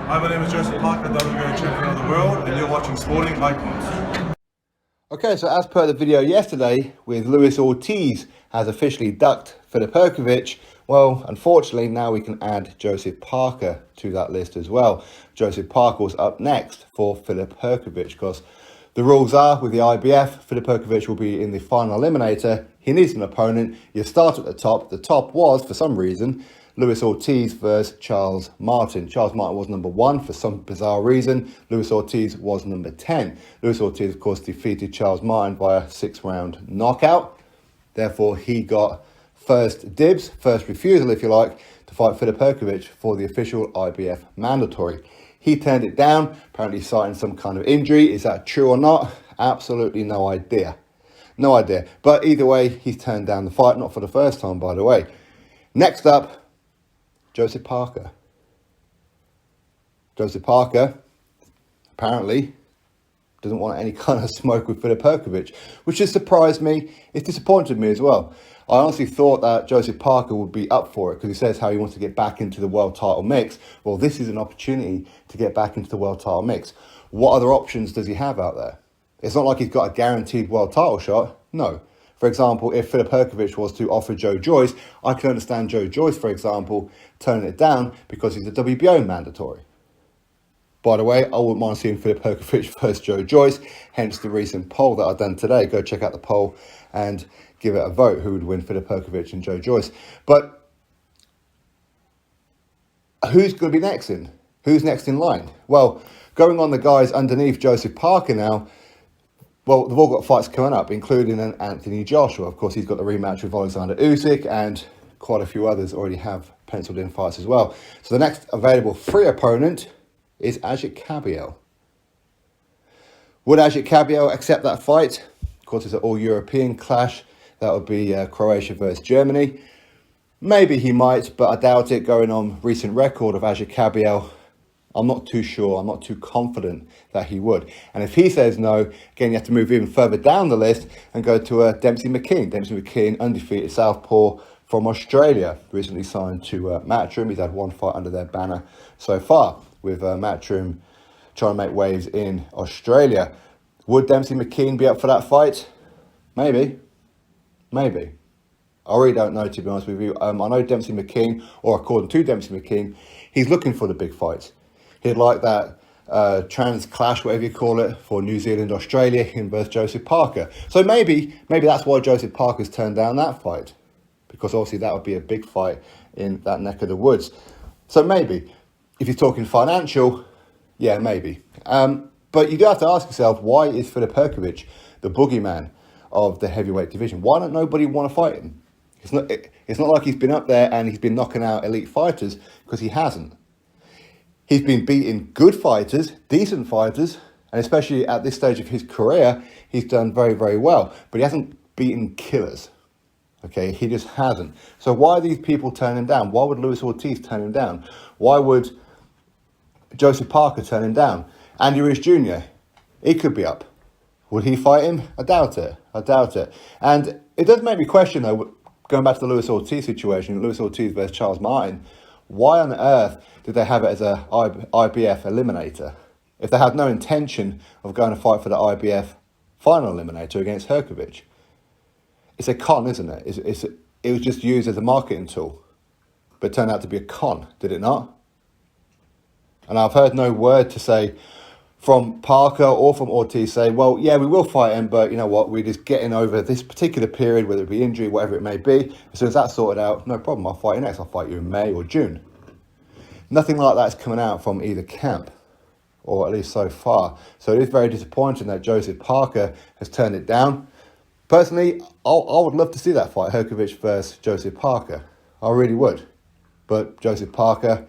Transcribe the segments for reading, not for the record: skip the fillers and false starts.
Hi, my name is Joseph Parker, WBO champion of the world, and you're watching Sporting Icons. Okay, so as per the video yesterday, with Luis Ortiz has officially ducked Filip Hrgovic, well, unfortunately, now we can add Joseph Parker to that list as well. Joseph Parker was up next for Filip Hrgovic because the rules are, with the IBF, Filip Hrgovic will be in the final eliminator. He needs an opponent. You start at the top. The top was, for some reason, Luis Ortiz versus Charles Martin. Charles Martin was number 1 for some bizarre reason. Luis Ortiz was number 10. Luis Ortiz, of course, defeated Charles Martin via 6-round knockout. Therefore, he got first dibs, first refusal, if you like, to fight Filip Hrgovic for the official IBF mandatory. He turned it down, apparently citing some kind of injury. Is that true or not? Absolutely no idea. No idea. But either way, he's turned down the fight, not for the first time, by the way. Next up, Joseph Parker. Joseph Parker apparently doesn't want any kind of smoke with Filip Hrgovic, which has surprised me. It's disappointed me as well. I honestly thought that Joseph Parker would be up for it because he says how he wants to get back into the world title mix. Well, this is an opportunity to get back into the world title mix. What other options does he have out there? It's not like he's got a guaranteed world title shot. No. For example, if Filip Hrgovic was to offer Joe Joyce, I can understand Joe Joyce, for example, turning it down because he's a WBO mandatory. By the way, I wouldn't mind seeing Filip Hrgovic versus Joe Joyce, hence the recent poll that I've done today. Go check out the poll and give it a vote, who would win, Filip Hrgovic and Joe Joyce. But who's going to be next in? Who's next in line? Well, going on the guys underneath Joseph Parker now, well, they've all got fights coming up, including an Anthony Joshua. Of course, he's got the rematch with Alexander Usyk, and quite a few others already have penciled in fights as well. So the next available free opponent is Ajit Kabiel. Would Ajit Kabiel accept that fight? Of course, it's an all-European clash. That would be Croatia versus Germany. Maybe he might, but I doubt it. Going on recent record of Ajit Kabiel, I'm not too sure, I'm not too confident that he would. And if he says no, again, you have to move even further down the list and go to Dempsey McKean. Dempsey McKean, undefeated southpaw from Australia, recently signed to Matchroom. He's had one fight under their banner so far, with Matchroom trying to make waves in Australia. Would Dempsey McKean be up for that fight? Maybe. Maybe. I really don't know, to be honest with you. I know Dempsey McKean, or according to Dempsey McKean, he's looking for the big fights. He'd like that trans clash, whatever you call it, for New Zealand, Australia, him versus Joseph Parker. So maybe that's why Joseph Parker's turned down that fight, because obviously that would be a big fight in that neck of the woods. So maybe, if you're talking financial, yeah, maybe. But you do have to ask yourself, why is Filip Hrgovic the boogeyman of the heavyweight division? Why don't nobody want to fight him? It's not like he's been up there and he's been knocking out elite fighters, because he hasn't. He's been beating good fighters, decent fighters, and especially at this stage of his career, he's done very, very well. But he hasn't beaten killers. Okay, he just hasn't. So why are these people turning him down? Why would Luis Ortiz turn him down? Why would Joseph Parker turn him down? Andy Ruiz Jr., he could be up. Would he fight him? I doubt it. I doubt it. And it does make me question, though, going back to the Luis Ortiz situation, Luis Ortiz versus Charles Martin, why on earth did they have it as a IBF eliminator if they had no intention of going to fight for the IBF final eliminator against Hrgovic? It's a con, isn't it? It was just used as a marketing tool, but it turned out to be a con, did it not? And I've heard no word to say from Parker or from Ortiz say, well, yeah, we will fight him, but you know what, we're just getting over this particular period, whether it be injury, whatever it may be. As soon as that's sorted out, no problem, I'll fight you next. I'll fight you in May or June. Nothing like that's coming out from either camp, or at least so far. So it is very disappointing that Joseph Parker has turned it down. Personally, I would love to see that fight, Hrgovic versus Joseph Parker. I really would. But Joseph Parker,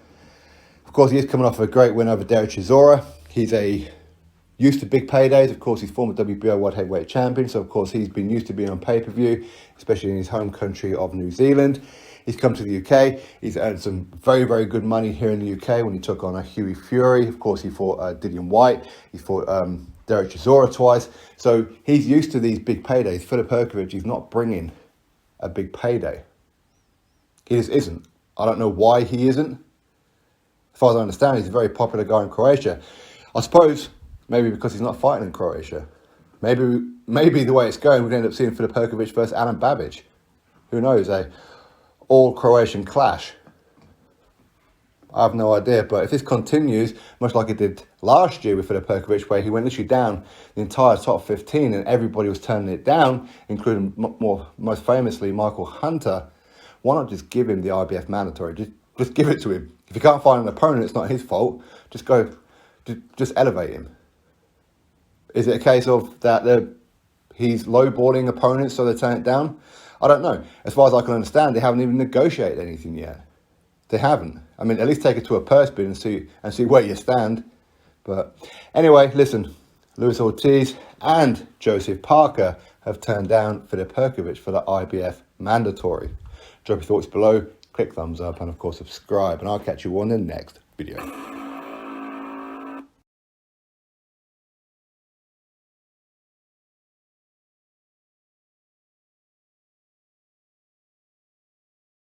of course, he is coming off a great win over Derek Chisora. He's used to big paydays. Of course, he's former WBO World Heavyweight Champion. So, of course, he's been used to being on pay-per-view, especially in his home country of New Zealand. He's come to the UK. He's earned some very, very good money here in the UK when he took on a Hughie Fury. Of course, he fought Dillian White. He fought Derek Chisora twice. So he's used to these big paydays. Filip Hrgovic is not bringing a big payday. He just isn't. I don't know why he isn't. As far as I understand, he's a very popular guy in Croatia. I suppose maybe because he's not fighting in Croatia. Maybe the way it's going, we're going to end up seeing Filip Hrgovic versus Alen Babic. Who knows, a all-Croatian clash. I have no idea, but if this continues, much like it did last year with Filip Hrgovic, where he went literally down the entire top 15 and everybody was turning it down, including most famously Michael Hunter, why not just give him the IBF mandatory? Just give it to him. If he can't find an opponent, it's not his fault. Just elevate him. Is it a case of that he's lowballing opponents so they turn it down? I don't know. As far as I can understand, they haven't even negotiated anything yet. They haven't. I mean, at least take it to a purse bid and see where you stand. But anyway, listen, Luis Ortiz and Joseph Parker have turned down Filip Hrgovic for the IBF mandatory. Drop your thoughts below, click thumbs up, and of course subscribe. And I'll catch you on the next video.